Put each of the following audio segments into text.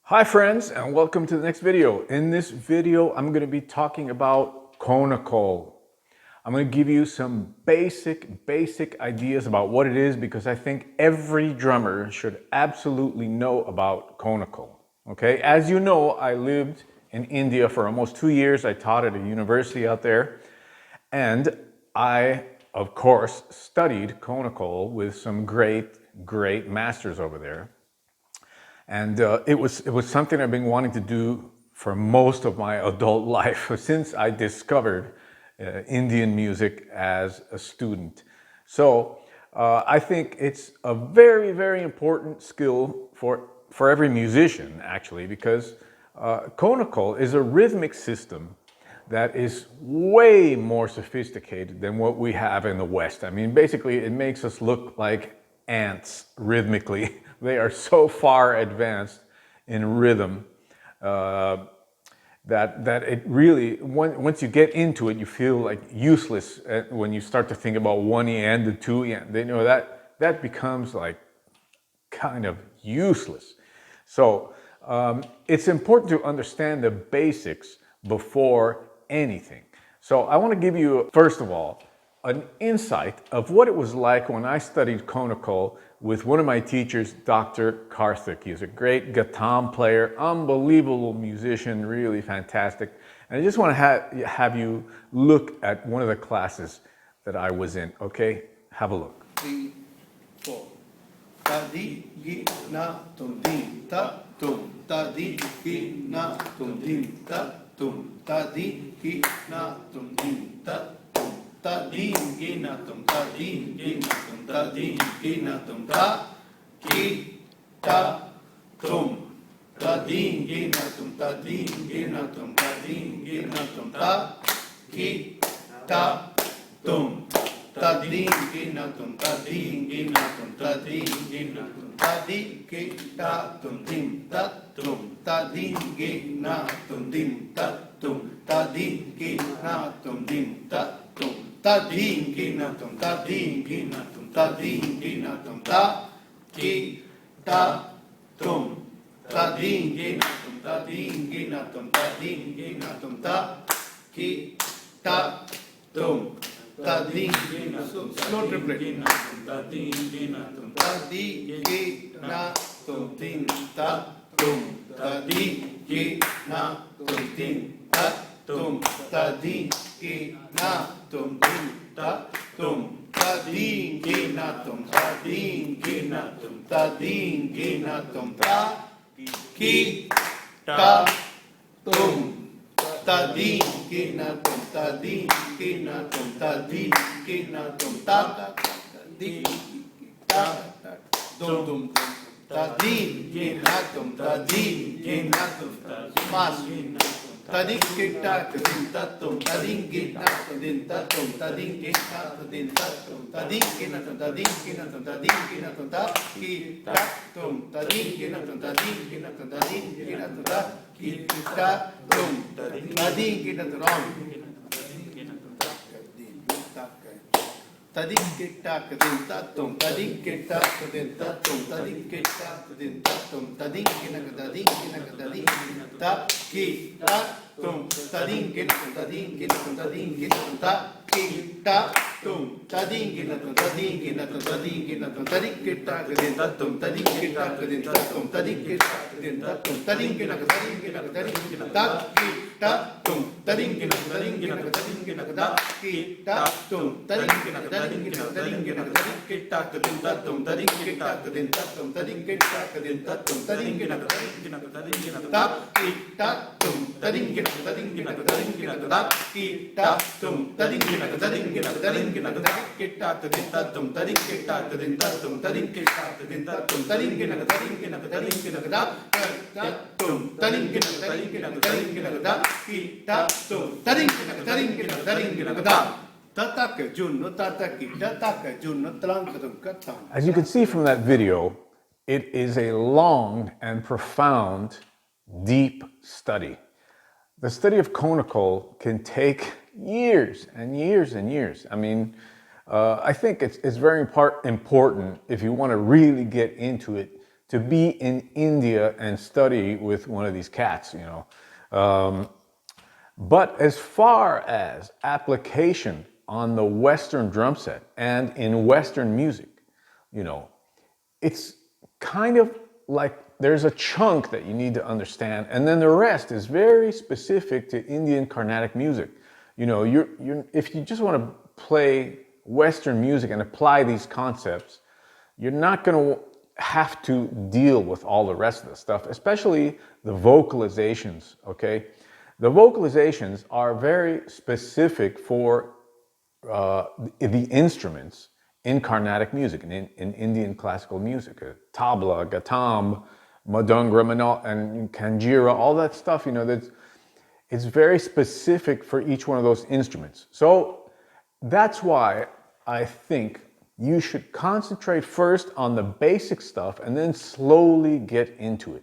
Hi friends, and welcome to the next video. In this video, I'm going to be talking about Konokol. I'm going to give you some basic ideas about what it is because I think every drummer should absolutely know about Konokol. Okay, as you know, I lived in India for almost 2 years. I taught at a university out there, and I, of course, studied Konokol with some great masters over there. And it was something I've been wanting to do for most of my adult life since I discovered Indian music as a student. So I think it's a very important skill for every musician actually, because Konokol is a rhythmic system that is way more sophisticated than what we have in the West. I mean, basically it makes us look like ants rhythmically. They are so far advanced in rhythm that it really, once you get into it, you feel like useless when you start to think about one and the two and. You know, that becomes like kind of useless. So it's important to understand the basics before anything. So I want to give you, first of all, an insight of what it was like when I studied Konokol with one of my teachers, Dr. Karthik. He's a great ghatam player, unbelievable musician, really fantastic. And I just want to have you look at one of the classes that I was in, okay? Have a look. 3, 4. Ta di gi na tum dim ta tum ta di gi na tum dim ta tum ta di gi na tum dim ta tum ta di gi na tum ta di gi na tum ta di gi na tum ta ki ta tum ta di gi na tum ta di gi na tum ta di gi na tum ta ki ta tum ta di gi na tum ta di gi na tum ta di gi na tum ta di ki ta tum dim ta tum ta di gi na tum dim ta tum ta di gi na tum dim ta tum ta di gi na tum ta di gi na tum ta di gi na tum ta ki ta tum ta di gi na tum ta di gi na tum ta di gi na tum ta ki ta tum ta di gi na tum slow triplet ta di gi na tum ta di gi na tum dim ta tum ta di gi na tum dim ta tum ta di gi na tum dim ta tum ta di gi na tum ta di gi na tum ta di gi na tum ta ki ta tum ta di ki na tum ta di ki na tum ta di ki na tum ta di ta tum ta di ki na tum ta di ki na tum mas ta di ki ta tum ta tum ta di ki na tum din ta tum ta di ki na tum din ta tum ta di ki na tum ta di ki na tum ta di ki na tum ta ki ta tum ta di ki na tum ta di ki na tum ta di ki na tum ta ki ta tum ta di ki na tum wrong tadi kita kedin tatum tadi kita kedin tatum tadi kita kedin tatum tadi kita tadi kita tadi ta ki tatum tadi kita tadi kita tadi kita ta ki tatum tadi kita tadi kita tadi kita tadi kita kedin tatum tadi kita kedin tatum tadi kita kedin tatum tadi kita tadi kita tadi ta ki tatum tadi kita tadi kita tadi kita ta ki tatum tadi kita tadi tading kita tading kita kedin tatum tading kita kedin tatum tading kita kedin tatum tading kita tading kita tading kita ta kita tum tading kita tading kita tading kita ta kita tum tading kita tading kita tading kita kita kedin tatum tading kita kedin tatum tading kita kedin tatum tading kita tading kita tading kita ta tum tading kita tading kita tading kita ta kita tum tading kita tading kita tading kita ta. As you can see from that video, it is a long and profound, deep study. The study of Konokol can take years and years and years. I mean, I think it's very important if you want to really get into it to be in India and study with one of these cats, you know. But as far as application on the Western drum set and in Western music, you know, it's kind of like there's a chunk that you need to understand, and then the rest is very specific to Indian Carnatic music. You know, if you just want to play Western music and apply these concepts, you're not going to have to deal with all the rest of the stuff, especially the vocalizations, okay? The vocalizations are very specific for the instruments in Carnatic music, in Indian classical music, tabla, gatam, madungra, and kanjira, all that stuff, you know, it's very specific for each one of those instruments. So that's why I think you should concentrate first on the basic stuff and then slowly get into it.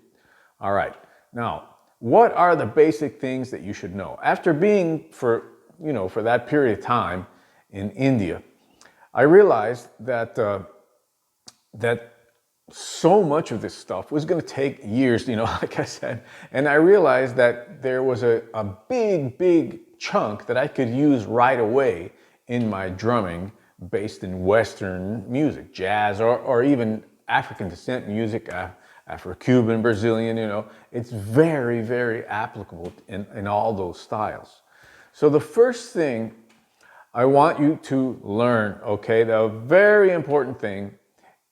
All right, now, what are the basic things that you should know? After being for that period of time in India, I realized that that so much of this stuff was going to take years, you know, like I said, and I realized that there was a big chunk that I could use right away in my drumming based in Western music, jazz, or even African descent music, Afro-Cuban, Brazilian, you know. It's very applicable in all those styles. So the first thing I want you to learn, okay, the very important thing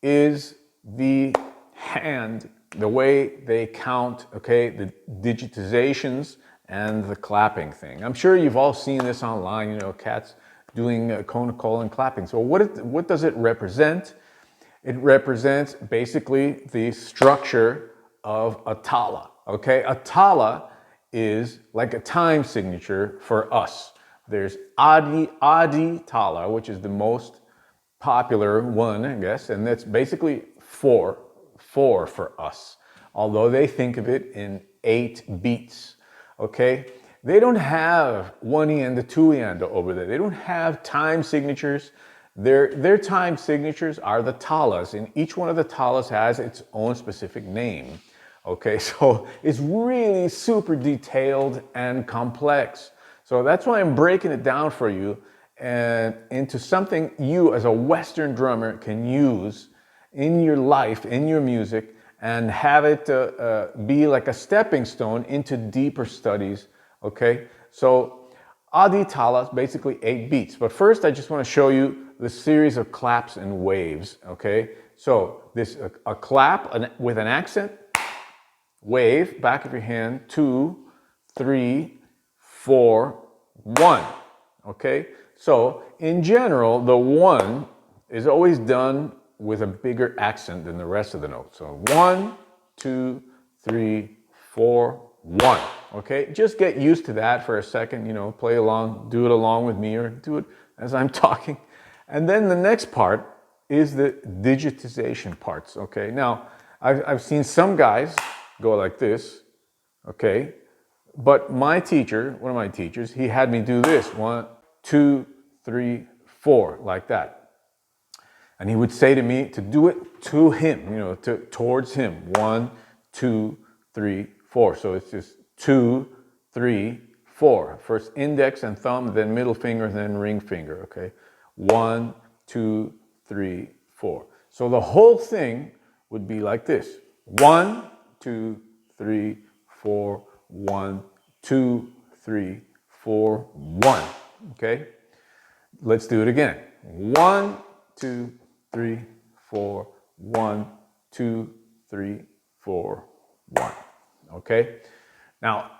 is the hand, the way they count, okay, the digitizations and the clapping thing. I'm sure you've all seen this online, you know, cats doing Konokol and clapping. So what does it represent? It represents basically the structure of a tala, okay? A tala is like a time signature for us. There's Adi Tala, which is the most popular one, I guess, and that's basically four for us. Although they think of it in 8 beats, okay? They don't have 1 and 2 and over there. They don't have time signatures. Their time signatures are the talas, and each one of the talas has its own specific name. Okay, so it's really super detailed and complex. So that's why I'm breaking it down for you and into something you as a Western drummer can use in your life, in your music, and have it be like a stepping stone into deeper studies, okay? So Adi Tala is basically 8 beats, but first I just want to show you the series of claps and waves, okay? So this a clap with an accent, wave, back of your hand, 2, 3, 4, 1, okay? So in general, the 1 is always done with a bigger accent than the rest of the notes. So 1, 2, 3, 4, 1, okay? Just get used to that for a second, you know, play along, do it along with me or do it as I'm talking. And then the next part is the digitization parts, okay? Now, I've seen some guys go like this, okay? But my teacher, one of my teachers, he had me do this, 1, 2, 3, 4, like that. And he would say to me to do it to him, you know, towards him. 1, 2, 3, 4. So it's just 2, 3, 4. First index and thumb, then middle finger, then ring finger, okay? 1, 2, 3, 4. So the whole thing would be like this. 1, 2, 3, 4, 1, 2, 3, 4, 1. Okay? Let's do it again. 1, 2, 3, 4, 1, 2, 3, 4, 1. Okay? Now,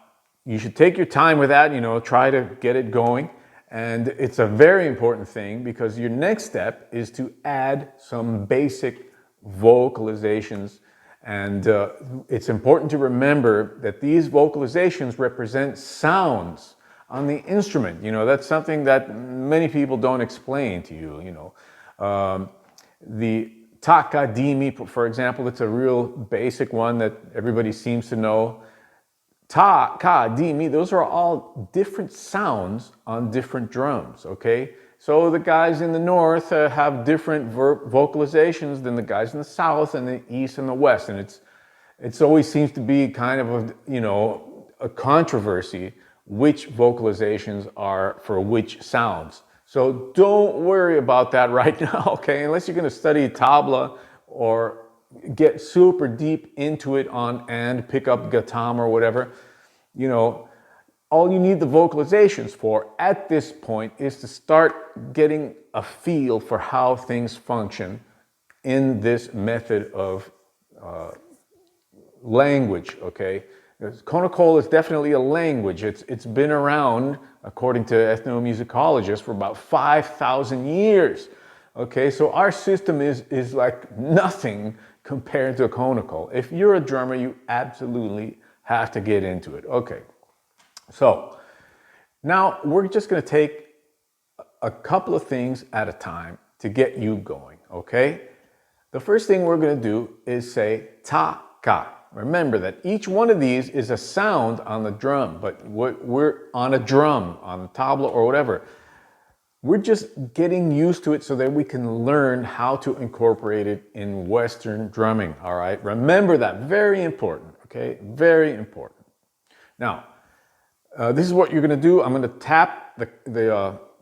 you should take your time with that, you know, try to get it going. And it's a very important thing because your next step is to add some basic vocalizations. And it's important to remember that these vocalizations represent sounds on the instrument. You know, that's something that many people don't explain to you, you know. The taka dimi, for example, it's a real basic one that everybody seems to know. Ta, ka, di, mi, those are all different sounds on different drums, okay? So the guys in the north have different vocalizations than the guys in the south and the east and the west. And it's always seems to be kind of a controversy which vocalizations are for which sounds. So don't worry about that right now, okay? Unless you're going to study tabla or get super deep into it and pick up gatam or whatever, all you need the vocalizations for at this point is to start getting a feel for how things function in this method of language, okay? Konokol is definitely a language. It's been around, according to ethnomusicologists, for about 5,000 years. Okay, so our system is like nothing compared to a Konokol. If you're a drummer, you absolutely have to get into it. Okay, so now we're just going to take a couple of things at a time to get you going, okay? The first thing we're going to do is say ta-ka. Remember that each one of these is a sound on the drum, but we're on a drum, on the tabla or whatever. We're just getting used to it so that we can learn how to incorporate it in Western drumming, all right? Remember that, very important, okay? Very important. Now, this is what you're gonna do. I'm gonna tap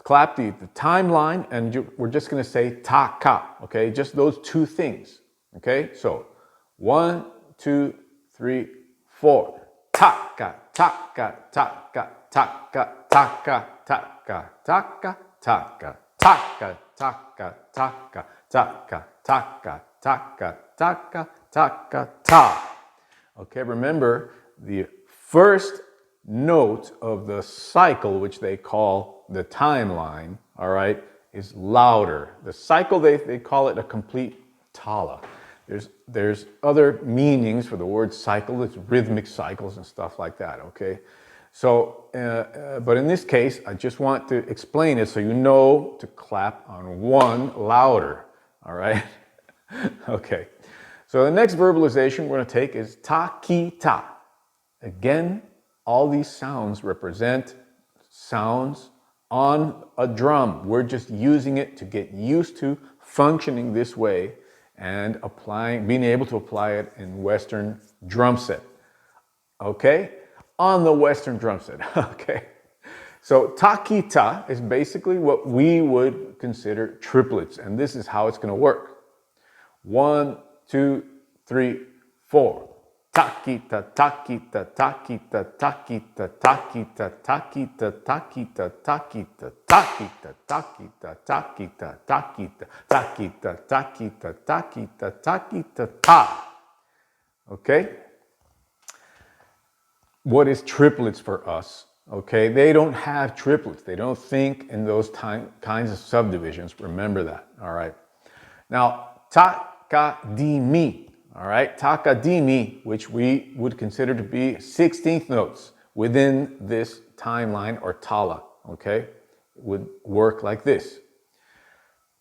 clap the timeline, and we're just gonna say ta-ka, okay? Just those two things, okay? So, 1, 2, 3, 4. Ta-ka, ta-ka, ta-ka, ta-ka, ta-ka, ta-ka, ta-ka, taka, taka, taka, taka, taka, taka, taka, taka, taka, ta. Okay, remember the first note of the cycle, which they call the timeline, all right, is louder. The cycle, they call it a complete tala. There's other meanings for the word cycle. It's rhythmic cycles and stuff like that, okay? So, but in this case, I just want to explain it so you know to clap on one louder, all right? Okay, so the next verbalization we're going to take is ta-ki-ta. Again, all these sounds represent sounds on a drum. We're just using it to get used to functioning this way and being able to apply it in Western drum set, okay? On the Western drum set, okay? So ta-ki-ta is basically what we would consider triplets, and this is how it's gonna work. 1, 2, 3, 4. Ta-ki-ta, ta-ki-ta, ta-ki-ta, ta-ki-ta, ta-ki-ta, ta-ki-ta, ta-ki-ta, ta-ki-ta, ta-ki-ta, ta-ki-ta, ta-ki-ta, ta-ki-ta, ta-ki-ta, ta-ki-ta, ta-ki-ta, ta-ki-ta, ta. Okay? What is triplets for us? Okay, they don't have triplets. They don't think in those kinds of subdivisions. Remember that, all right? Now, ta-ka-di-mi, all right? Ta-ka-di-mi, which we would consider to be 16th notes within this timeline or tala, okay? Would work like this.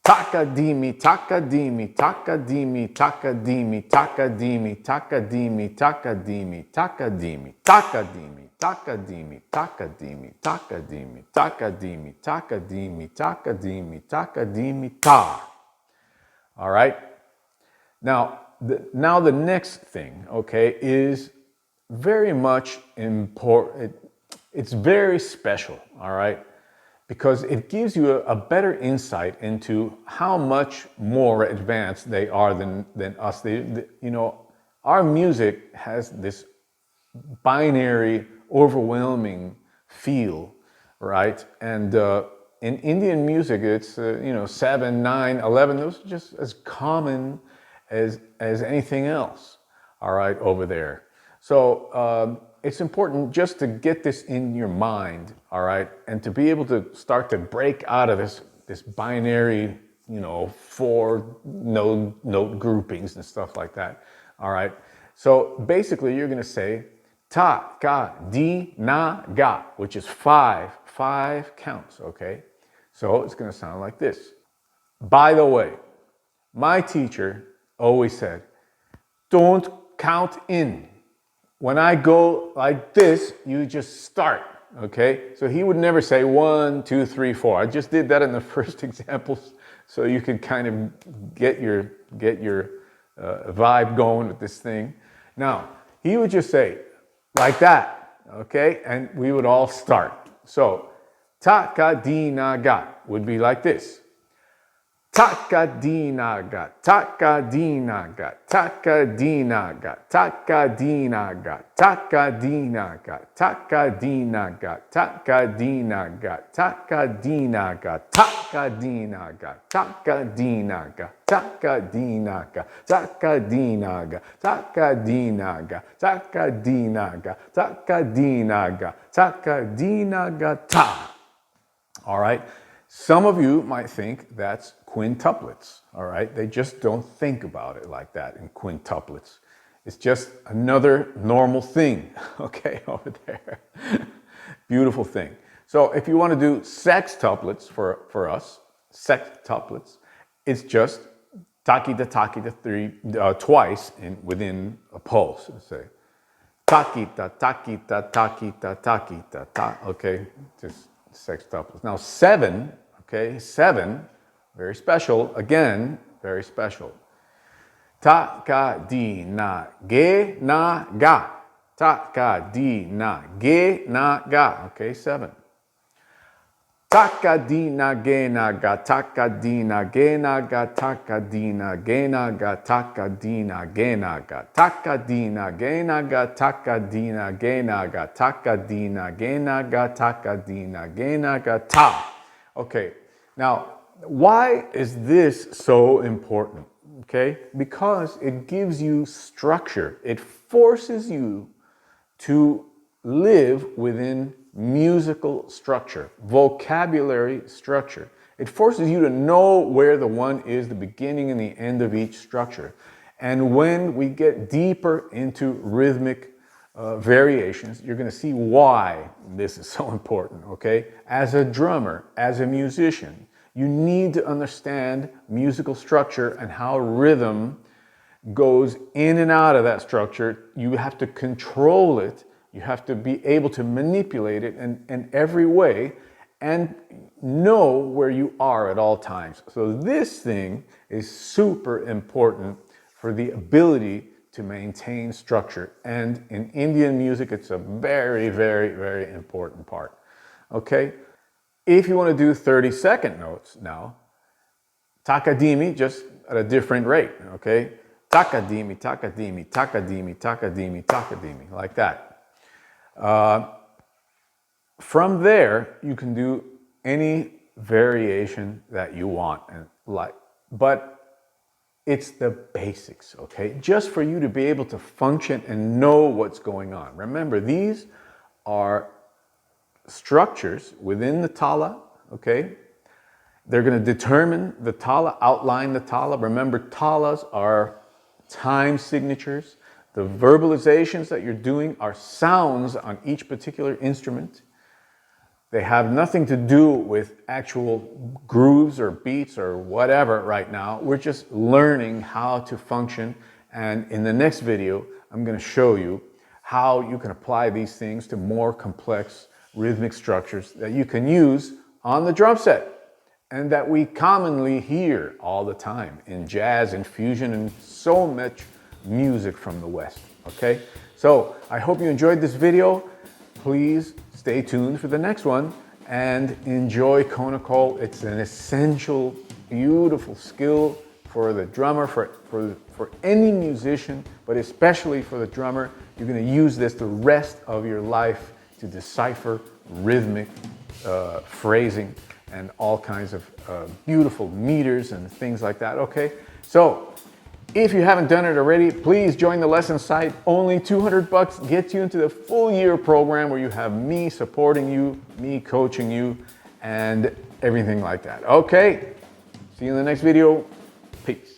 Taka-dimi, taka-dimi, taka-dimi, taka-dimi, taka-dimi, taka-dimi, taka-dimi, taka-dimi, taka-dimi, taka-dimi, taka-dimi, taka-dimi, taka-dimi, taka-dimi, taka-dimi, taka-dimi, ta. All right? Now the next thing, okay, is very much important. It's very special, all right? Because it gives you a better insight into how much more advanced they are than us. Our music has this binary, overwhelming feel, right? And in Indian music, it's 7, 9, 11. Those are just as common as anything else, all right, over there. So it's important just to get this in your mind, all right, and to be able to start to break out of this binary, 4 note groupings and stuff like that, all right. So basically, you're going to say ta, ka, di, na, ga, which is 5 counts, okay. So it's going to sound like this. By the way, my teacher always said, don't count in. When I go like this, you just start, okay? So he would never say 1, 2, 3, 4. I just did that in the first examples so you can kind of get your vibe going with this thing. Now, he would just say like that, okay? And we would all start. So, takadinaga would be like this. Takadinaga, takadinaga, takadinaga, takadinaga, takadinaga, takadinaga, takadinaga, takadinaga, takadinaga, takadinaga, takadinaga, takadinaga, takadinaga, takadinaga, takadinaga, takadinaga, ta. All right. Some of you might think that's quintuplets, all right? They just don't think about it like that in quintuplets. It's just another normal thing, okay, over there. Beautiful thing. So if you want to do sextuplets for us, sextuplets, it's just takita three twice within a pulse. Let's say takita takita takita takita ta. Okay, just sextuplets. Now 7, okay, 7, very special, again, very special. Ta ka di na ge na ga. Ta ka di na ge na ga. Okay, 7. Takadina genaga, takadina genaga, takadina genaga, takadina genaga, takadina genaga, takadina genaga, takadina genaga, takadina genaga, ta. Okay, now why is this so important? Okay, because it gives you structure. It forces you to live within musical structure, vocabulary structure. It forces you to know where the one is, the beginning and the end of each structure. And when we get deeper into rhythmic variations, you're going to see why this is so important, okay? As a drummer, as a musician, you need to understand musical structure and how rhythm goes in and out of that structure. You have to control it. You have to be able to manipulate it in every way and know where you are at all times. So this thing is super important for the ability to maintain structure. And in Indian music, it's a very, very, very important part. Okay? If you want to do 30-second notes now, takadimi just at a different rate, okay? Takadimi, takadimi, takadimi, takadimi, takadimi, like that. From there, you can do any variation that you want, but it's the basics, okay? Just for you to be able to function and know what's going on. Remember, these are structures within the tala, okay? They're going to determine the tala, outline the tala. Remember, talas are time signatures. The verbalizations that you're doing are sounds on each particular instrument. They have nothing to do with actual grooves or beats or whatever right now. We're just learning how to function. And in the next video, I'm going to show you how you can apply these things to more complex rhythmic structures that you can use on the drum set and that we commonly hear all the time in jazz and fusion and so much music from the West, okay? So I hope you enjoyed this video. Please stay tuned for the next one and enjoy Konokol. It's an essential, beautiful skill for the drummer, for any musician, but especially for the drummer. You're going to use this the rest of your life to decipher rhythmic phrasing and all kinds of beautiful meters and things like that, okay? So if you haven't done it already, please join the lesson site. Only $200 gets you into the full year program where you have me supporting you, me coaching you, and everything like that. Okay, see you in the next video. Peace.